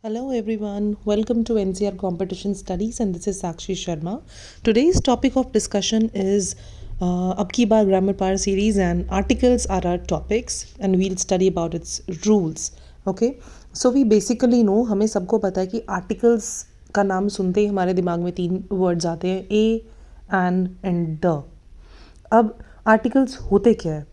Hello everyone, welcome to NCR Competition Studies and this is Sakshi Sharma. Today's topic of discussion is Ab Ki Baar Grammar Power series and articles are our topics and we'll study about its rules. Okay, so we basically know, हमें सबको पता है कि articles का नाम सुनते ही हमारे दिमाग में तीन words आते हैं a, an and the. अब articles होते क्या है?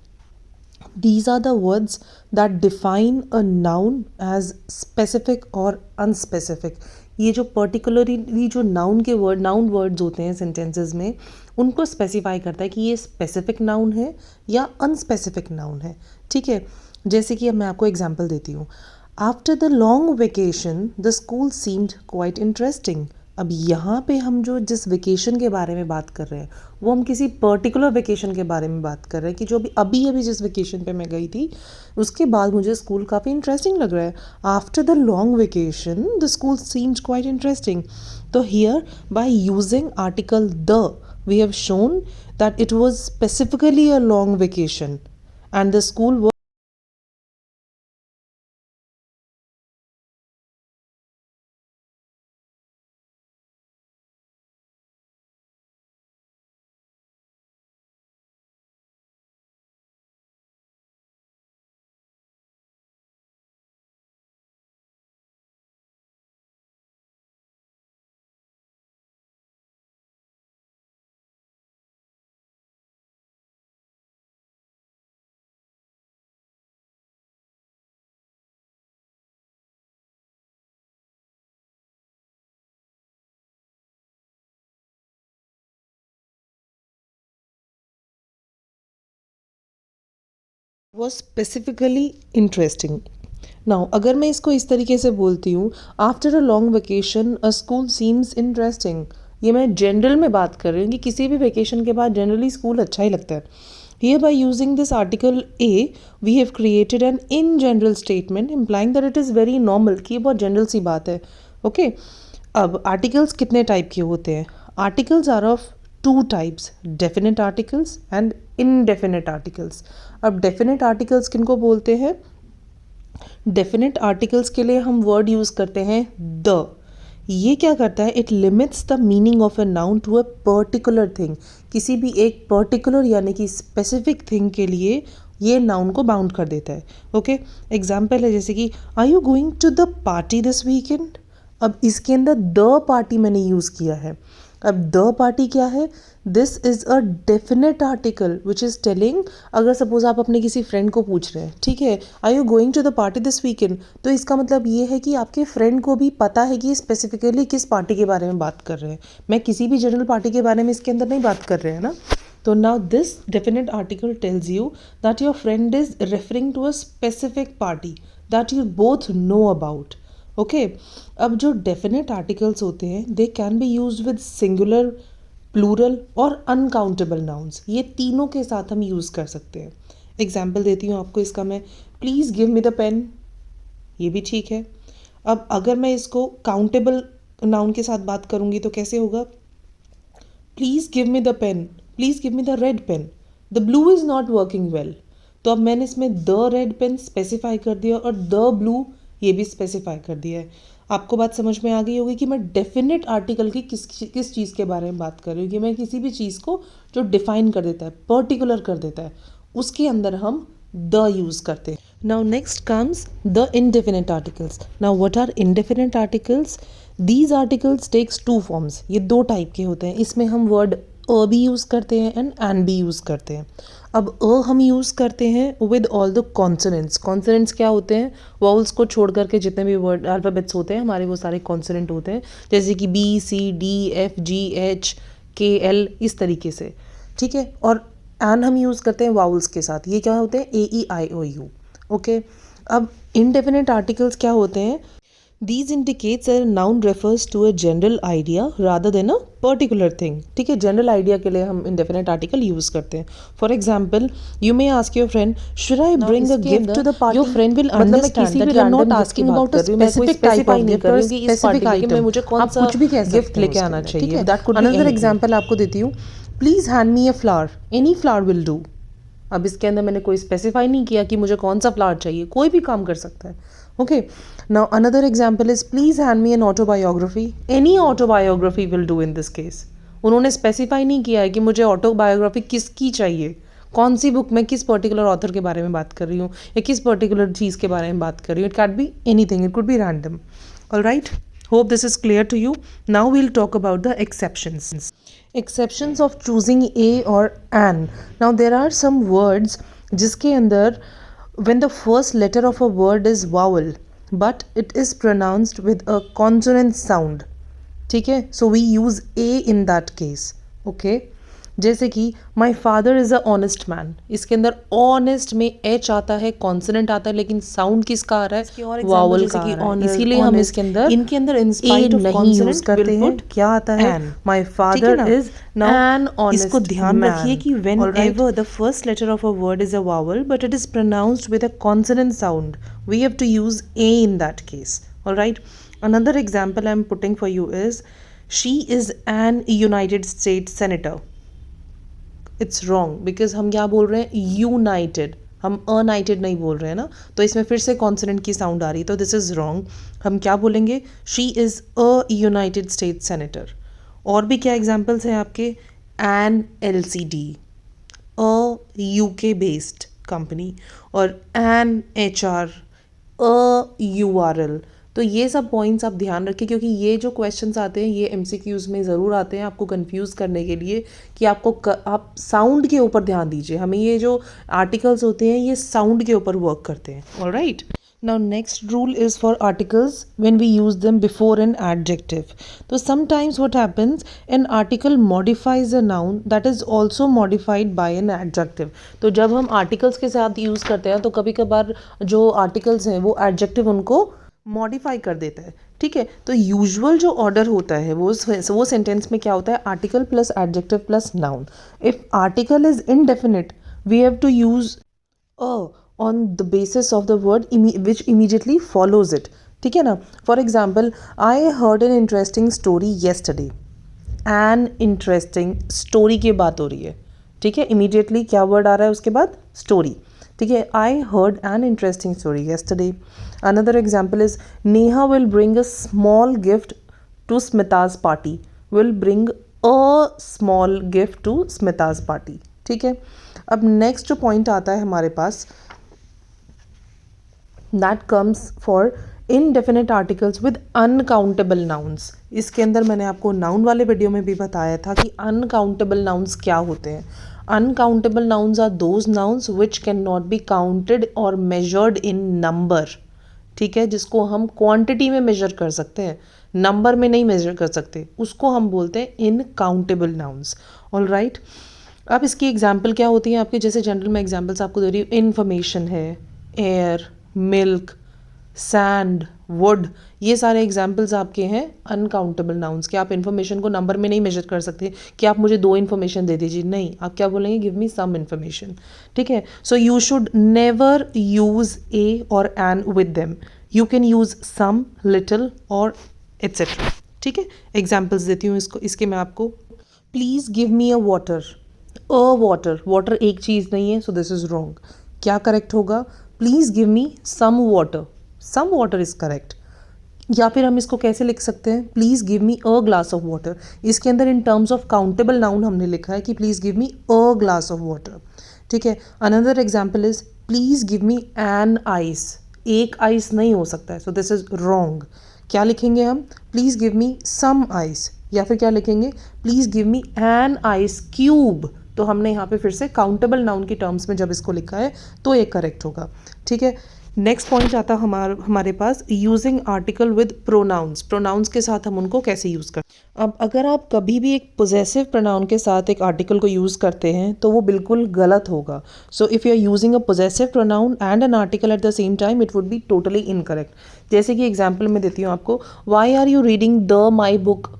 These are the words that define a noun as specific or unspecific. ये जो पर्टिकुलरली जो नाउन वर्ड्स होते हैं सेंटेंसेस में उनको स्पेसिफाई करता है कि ये स्पेसिफिक नाउन है या अनस्पेसिफिक नाउन है. ठीक है, जैसे कि अब मैं आपको एग्जांपल देती हूँ. After the long vacation the school seemed quite interesting. अब यहाँ पे हम जो जिस वेकेशन के बारे में बात कर रहे हैं वो हम किसी पर्टिकुलर वेकेशन के बारे में बात कर रहे हैं कि जो अभी जिस वेकेशन पे मैं गई थी उसके बाद मुझे स्कूल काफ़ी इंटरेस्टिंग लग रहा है. After the long vacation the school seemed quite interesting. तो here by using article the we have shown that it was specifically a long vacation and the school was specifically interesting. Now अगर मैं इसको इस तरीके से बोलती हूँ, after a long vacation a school seems interesting, ये मैं जनरल में बात कर रही हूँ कि किसी भी वेकेशन के बाद जनरली स्कूल अच्छा ही लगता है. Here by using this article A V have created an in general statement implying that it is very normal, कि ये बहुत जनरल सी बात है. ओके, अब आर्टिकल्स कितने टाइप के होते हैं? Articles are of two types, definite articles and indefinite articles. अब डेफिनेट आर्टिकल्स किनको बोलते हैं? डेफिनेट आर्टिकल्स के लिए हम वर्ड यूज़ करते हैं द. ये क्या करता है? It limits the meaning of a noun to a particular thing. किसी भी एक पर्टिकुलर यानी कि स्पेसिफिक थिंग के लिए ये नाउन को बाउंड कर देता है. ओके, एग्जाम्पल है जैसे कि are you going to the party this weekend. अब इसके अंदर द पार्टी मैंने यूज़ किया है. अब द पार्टी क्या है? This is a definite article which is telling, अगर सपोज आप अपने किसी फ्रेंड को पूछ रहे हैं, ठीक है, are you going to the party this weekend, तो इसका मतलब ये है कि आपके फ्रेंड को भी पता है कि स्पेसिफिकली किस पार्टी के बारे में बात कर रहे हैं. मैं किसी भी जनरल पार्टी के बारे में इसके अंदर नहीं बात कर रहे हैं ना. तो now this definite article tells you that your friend is referring to a specific party that you both know about. Okay, अब जो डेफिनेट आर्टिकल्स होते हैं they can be use with singular, plural और अनकाउंटेबल नाउन्स. ये तीनों के साथ हम यूज़ कर सकते हैं. एग्जाम्पल देती हूँ आपको इसका मैं. Please give me the pen, ये भी ठीक है. अब अगर मैं इसको काउंटेबल नाउन के साथ बात करूँगी तो कैसे होगा? Please give me the pen, please give me the red pen, the blue is not working well. तो अब मैंने इसमें द रेड पेन स्पेसिफाई कर दिया और द ब्लू ये भी स्पेसिफाई कर दिया है. आपको बात समझ में आ गई होगी कि मैं डेफिनेट आर्टिकल की किस चीज़ के बारे में बात कर रही हूँ, कि मैं किसी भी चीज़ को जो डिफाइन कर देता है, पर्टिकुलर कर देता है, उसके अंदर हम द यूज़ करते हैं. Now next comes the indefinite articles. Now what are indefinite articles? These articles takes two forms. ये दो टाइप के होते हैं. इसमें हम वर्ड अ भी यूज़ करते हैं एंड एन भी यूज़ करते हैं. अब अ हम यूज़ करते हैं with all the consonants. Consonants क्या होते हैं? वाउल्स को छोड़ करके जितने भी वर्ड अल्फ़ाबेट्स होते हैं हमारे वो सारे कॉन्सोनेंट होते हैं, जैसे कि B C D F G H K L, इस तरीके से. ठीक है, और एन हम यूज़ करते हैं वाउल्स के साथ. ये क्या होते हैं? ए ई आई ओ यू. ओके, अब इनडेफिनेट आर्टिकल्स क्या होते हैं? These indicates a noun refers to a general idea rather than a particular thing. ठीक है, जनरल आइडिया के लिए हम indefinite article यूज़ करते हैं. For example, you may ask your friend, should I bring a gift to the party? Your friend will understand that you are not asking about a specific type of gift और specific item में मुझे कौन सा कुछ भी gift लेके आना चाहिए. अनदर एग्जाम्पल आपको देती हूँ. Please hand me a flower, any flower will do. अब इसके अंदर मैंने कोई स्पेसिफाई नहीं किया कि मुझे कौन सा फ्लावर चाहिए, कोई भी काम कर सकता है. Okay, now another example is please hand me an autobiography. Any autobiography will do in this case. उन्होंने स्पेसिफाई नहीं किया है कि मुझे ऑटोबायोग्राफी किसकी चाहिए, कौन सी बुक में किस पर्टिकुलर ऑथर के बारे में बात कर रही हूँ या किस पर्टिकुलर चीज़ के बारे में बात कर रही हूँ. It can be anything, it could be random. Alright, hope this is clear to you. Now we'll talk about the exceptions. Exceptions of choosing a or an. Now there are some words जिसके अंदर when the first letter of a word is vowel but it is pronounced with a consonant sound. ठीक है, so we use a in that case. Okay, जैसे कि my father is a honest man. इसके अंदर honest में h आता है, consonant आता है, लेकिन sound किसका आ रहा है, vowel का आ रहा है. इसीलिए हम इसके अंदर in spite of consonant करते हैं, क्या आता है, my father is an honest इसको ध्यान रखिए कि whenever the first letter of a word is a vowel but it is pronounced with a consonant sound, we have to use a in that case. Alright, another example I am putting for you is she is an United States senator. It's wrong because हम क्या बोल रहे हैं, United, हम अनाइटेड नहीं बोल रहे हैं ना, तो इसमें फिर से कॉन्सोनेंट की साउंड आ रही है, तो दिस इज़ रॉन्ग. हम क्या बोलेंगे, she is a United state senator. और भी क्या एग्जाम्पल्स हैं आपके, एन LCD, अ UK बेस्ड कंपनी, और एन HR, अ URL. तो ये सब पॉइंट्स आप ध्यान रखें क्योंकि ये जो क्वेश्चंस आते हैं ये MCQs में ज़रूर आते हैं आपको कंफ्यूज करने के लिए कि आप साउंड के ऊपर ध्यान दीजिए. हमें ये जो आर्टिकल्स होते हैं ये साउंड के ऊपर वर्क करते हैं. Alright, now next rule is for articles when we use them before an adjective. तो sometimes what happens, an article modifies a noun that is also modified by an adjective. तो जब हम articles के साथ use करते हैं तो कभी कभार जो आर्टिकल्स हैं वो एडजेक्टिव उनको मॉडिफाई कर देता है. ठीक है, तो यूजुअल जो ऑर्डर होता है वो सेंटेंस में क्या होता है, article plus adjective plus noun. If article is indefinite we have to use a on the basis of the word which immediately follows it. ठीक है ना, for example, I heard an interesting story yesterday. An interesting story की बात हो रही है. ठीक है, इमीडिएटली क्या वर्ड आ रहा है उसके बाद, स्टोरी. ठीक है, I heard an interesting story yesterday. Another example is Neha will bring a small gift to Smita's party. Will bring a small gift to Smita's party. ठीक है, अब नेक्स्ट जो पॉइंट आता है हमारे पास, that comes for indefinite articles with uncountable nouns. इसके अंदर मैंने आपको नाउन वाले वीडियो में भी बताया था कि अनकाउंटेबल नाउन्स क्या होते हैं. Uncountable nouns are those nouns which can not be counted और मेजर्ड इन नंबर. ठीक है, जिसको हम क्वांटिटी में मेजर कर सकते हैं, नंबर में नहीं मेजर कर सकते, उसको हम बोलते हैं इनकाउंटेबल नाउन्स. ऑलराइट, अब इसकी एग्जाम्पल क्या होती है आपके, जैसे जनरल में एग्जाम्पल्स आपको दे रही हूँ, इन्फॉर्मेशन है, एयर, मिल्क, सैंड, वुड. ये सारे एग्जाम्पल्स आपके हैं अनकाउंटेबल नाउन्स कि आप इन्फॉर्मेशन को नंबर में नहीं मेजर कर सकते कि आप मुझे 2 इन्फॉर्मेशन दे दीजिए, नहीं, आप क्या बोलेंगे, गिव मी सम इन्फॉर्मेशन. ठीक है, so you should never use a और an with them. You can use some, little और एट्सेट्रा. ठीक है, एग्जाम्पल्स देती हूँ इसके मैं आपको. Please give me a water. A water, water एक चीज़ नहीं है, सो दिस इज़ रॉन्ग. क्या करेक्ट होगा, please give me some water. Some water is correct. या फिर हम इसको कैसे लिख सकते हैं, please give me a glass of water. इसके अंदर in terms of countable noun हमने लिखा है कि please give me a glass of water. ठीक है, another example is please give me an ice. एक आइस नहीं हो सकता है, सो दिस इज़ रॉन्ग. क्या लिखेंगे हम, please give me some ice. या फिर क्या लिखेंगे, please give me an ice cube. तो हमने यहाँ पे फिर से काउंटेबल नाउन की टर्म्स में जब इसको लिखा है तो ये करेक्ट होगा. ठीक है, नेक्स्ट पॉइंट आता है हमारे पास using article with pronouns. Pronouns के साथ हम उनको कैसे यूज़ करते हैं. अब अगर आप कभी भी एक पोजेसिव प्रोनाउन के साथ एक आर्टिकल को यूज़ करते हैं तो वो बिल्कुल गलत होगा. So if you are using a possessive pronoun and an article at the same time it would be totally incorrect. जैसे कि एग्जाम्पल मैं देती हूँ आपको, why are you reading the my book.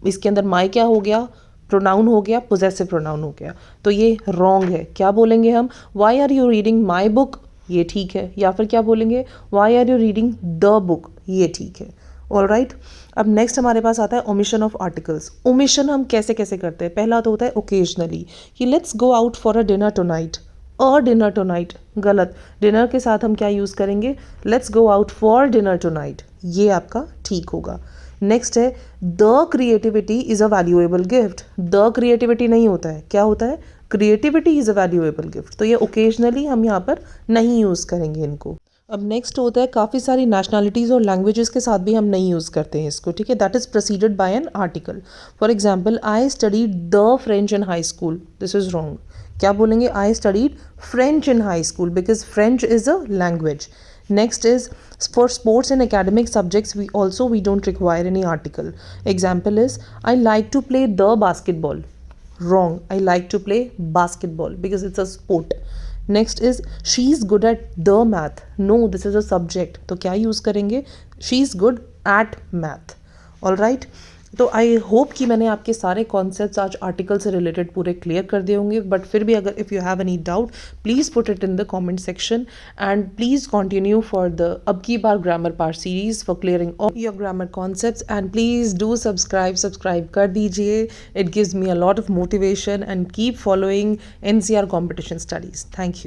इसके अंदर माई क्या हो गया, प्रोनाउन हो गया, पोजेसिव प्रोनाउन हो गया, तो ये रॉन्ग है. क्या बोलेंगे हम, why are you reading my book, ये ठीक है. या फिर क्या बोलेंगे, why are you reading the book, ये ठीक है. ऑलराइट, अब नेक्स्ट हमारे पास आता है ओमिशन ऑफ आर्टिकल्स. ओमिशन हम कैसे कैसे करते हैं. पहला तो होता है ओकेजनली, कि let's go out for a dinner tonight. A dinner tonight, गलत। डिनर के साथ हम क्या यूज़ करेंगे, let's go out for dinner tonight, ये आपका ठीक होगा। नेक्स्ट है the creativity is a valuable gift. The creativity नहीं होता है, क्या होता है, creativity is a valuable gift. तो ये ओकेजनली हम यहाँ पर नहीं यूज़ करेंगे इनको। अब नेक्स्ट होता है काफ़ी सारी नेशनलिटीज़ और लैंग्वेजेस के साथ भी हम नहीं यूज़ करते हैं इसको, ठीक है। That is preceded by an article. For example, I studied the French in high school, this is wrong. क्या बोलेंगे, I studied French in high school, because French is a language. Next is for sports and academic subjects we don't require any article. Example is, I like to play the basketball. Wrong, I like to play basketball because it's a sport. Next is, she is good at the math. No, this is a subject, तो क्या use करेंगे, she is good at math. All right. तो I hope कि मैंने आपके सारे concepts आज article से रिलेटेड पूरे क्लियर कर दिए होंगे, बट फिर भी अगर if you have any doubt please put it in the comment section and please continue for the अब की बार grammar part series for clearing all your grammar concepts and please do subscribe कर दीजिए। It gives me a lot of motivation and keep following NCR competition studies. Thank you.